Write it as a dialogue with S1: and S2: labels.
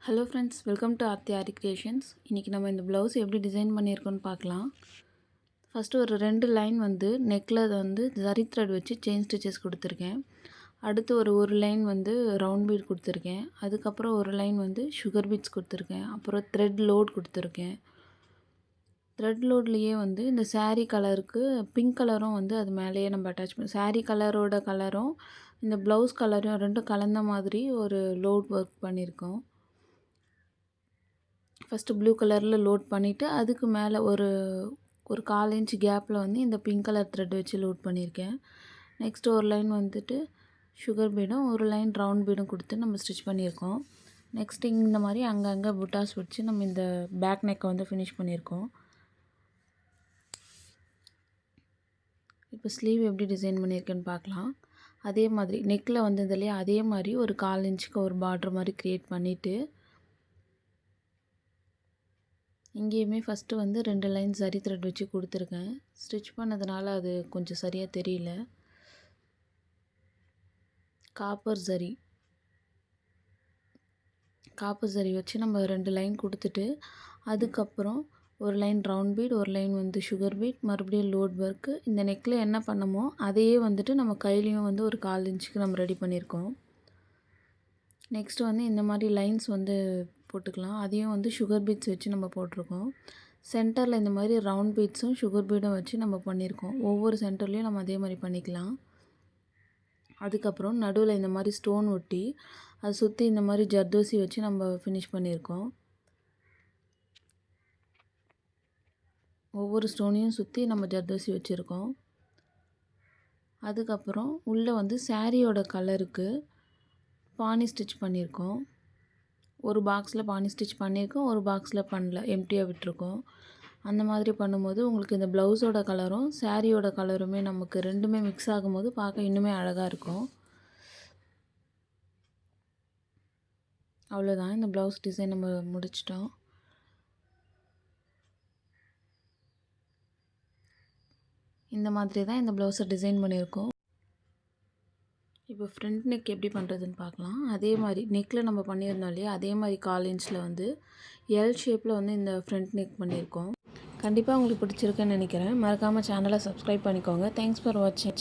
S1: Hello friends, welcome to aari creations. இன்றைக்கி நம்ம இந்த ப்ளவுஸ் எப்படி டிசைன் பண்ணியிருக்கோன்னு பார்க்கலாம். ஃபஸ்ட்டு ஒரு 2 லைன் வந்து நெக்கில் வந்து ஜரி த்ரெட் வச்சு செயின் ஸ்டிச்சஸ் கொடுத்துருக்கேன். அடுத்து ஒரு லைன் வந்து ரவுண்ட் பீட் கொடுத்துருக்கேன். அதுக்கப்புறம் ஒரு லைன் வந்து சுகர் பீட்ஸ் கொடுத்துருக்கேன். அப்புறம் த்ரெட் லோட் கொடுத்துருக்கேன். த்ரெட் லோட்லேயே வந்து இந்த சாரீ கலருக்கு பிங்க் கலரும் வந்து அது மேலேயே நம்ம அட்டாச் பண்ணி சாரீ கலரோட கலரும் இந்த ப்ளவுஸ் கலரும் ரெண்டும் கலந்த மாதிரி ஒரு லோட் ஒர்க் பண்ணியிருக்கோம். ஃபஸ்ட்டு ப்ளூ கலரில் லோட் பண்ணிவிட்டு அதுக்கு மேலே ஒரு 1/4 இன்ச் கேப்பில் வந்து இந்த பிங்க் கலர் த்ரெட் வச்சு லோட் பண்ணியிருக்கேன். நெக்ஸ்ட்டு ஒரு லைன் வந்துட்டு சுகர் பீடும் ஒரு லைன் ரவுண்ட் பீடும் கொடுத்து நம்ம ஸ்டிச் பண்ணியிருக்கோம். நெக்ஸ்ட்டு இந்த மாதிரி அங்கங்கே புட்டாஸ் வச்சு நம்ம இந்த பேக் நெக்கை வந்து ஃபினிஷ் பண்ணியிருக்கோம். இப்போ ஸ்லீவ் எப்படி டிசைன் பண்ணியிருக்கேன்னு பார்க்கலாம். அதே மாதிரி நெக்கில் வந்ததுலேயே அதே மாதிரி ஒரு 1/4 இன்ச்சுக்கு ஒரு பார்டர் மாதிரி க்ரியேட் பண்ணிவிட்டு இங்கேயுமே ஃபஸ்ட்டு வந்து 2 லைன் சரி த்ரெட் வச்சு கொடுத்துருக்கேன். ஸ்டிச் பண்ணதுனால அது கொஞ்சம் சரியாக தெரியல. காப்பர் சரி வச்சு நம்ம 2 லைன் கொடுத்துட்டு அதுக்கப்புறம் ஒரு லைன் ரவுண்ட் பீட் ஒரு லைன் வந்து சுகர் பீட் மறுபடியும் லோட் ஒர்க்கு. இந்த நெக்கில் என்ன பண்ணமோ அதையே வந்துட்டு நம்ம கையிலையும் வந்து ஒரு 1/4 இன்ச்சுக்கு நம்ம ரெடி பண்ணியிருக்கோம். நெக்ஸ்ட்டு வந்து இந்த மாதிரி லைன்ஸ் வந்து போட்டுக்கலாம். அதையும் வந்து சுகர் பீட்ஸ் வச்சு நம்ம போட்டிருக்கோம். சென்டரில் இந்த மாதிரி ரவுண்ட் பீட்ஸும் சுகர் பீடும் வச்சு நம்ம பண்ணியிருக்கோம். ஒவ்வொரு சென்டர்லேயும் நம்ம அதே மாதிரி பண்ணிக்கலாம். அதுக்கப்புறம் நடுவில் இந்த மாதிரி ஸ்டோன் ஒட்டி அதை சுற்றி இந்த மாதிரி ஜர்தோசி வச்சு நம்ம ஃபினிஷ் பண்ணியிருக்கோம். ஒவ்வொரு ஸ்டோனையும் சுற்றி நம்ம ஜர்தோசி வச்சுருக்கோம். அதுக்கப்புறம் உள்ளே வந்து சாரியோட கலருக்கு பானி ஸ்டிச் பண்ணியிருக்கோம். ஒரு பாக்ஸில் பானி ஸ்டிச் பண்ணியிருக்கோம், ஒரு பாக்ஸில் பண்ணல, எம்டியாக விட்டுருக்கோம். அந்த மாதிரி பண்ணும்போது உங்களுக்கு இந்த ப்ளவுஸோட கலரும் சாரியோட கலருமே நமக்கு ரெண்டுமே மிக்ஸ் ஆகும்போது பார்க்க இன்னுமே அழகாக இருக்கும். அவ்வளோதான், இந்த ப்ளவுஸ் டிசைன் நம்ம முடிச்சிட்டோம். இந்த மாதிரி தான் இந்த ப்ளவுஸை டிசைன் பண்ணியிருக்கோம். இப்போ ஃப்ரண்ட் நெக் எப்படி பண்ணுறதுன்னு பார்க்கலாம். அதே மாதிரி நெக்கில் நம்ம பண்ணியிருந்தோம் இல்லையா, அதே மாதிரி 1/4 இன்ச்சில் வந்து எல் ஷேப்பில் வந்து இந்த ஃப்ரண்ட் நெக் பண்ணியிருக்கோம். கண்டிப்பாக உங்களுக்கு பிடிச்சிருக்குன்னு நினைக்கிறேன். மறக்காமல் சேனலை சப்ஸ்கிரைப் பண்ணிக்கோங்க. தேங்க்ஸ் ஃபார் வாட்சிங்.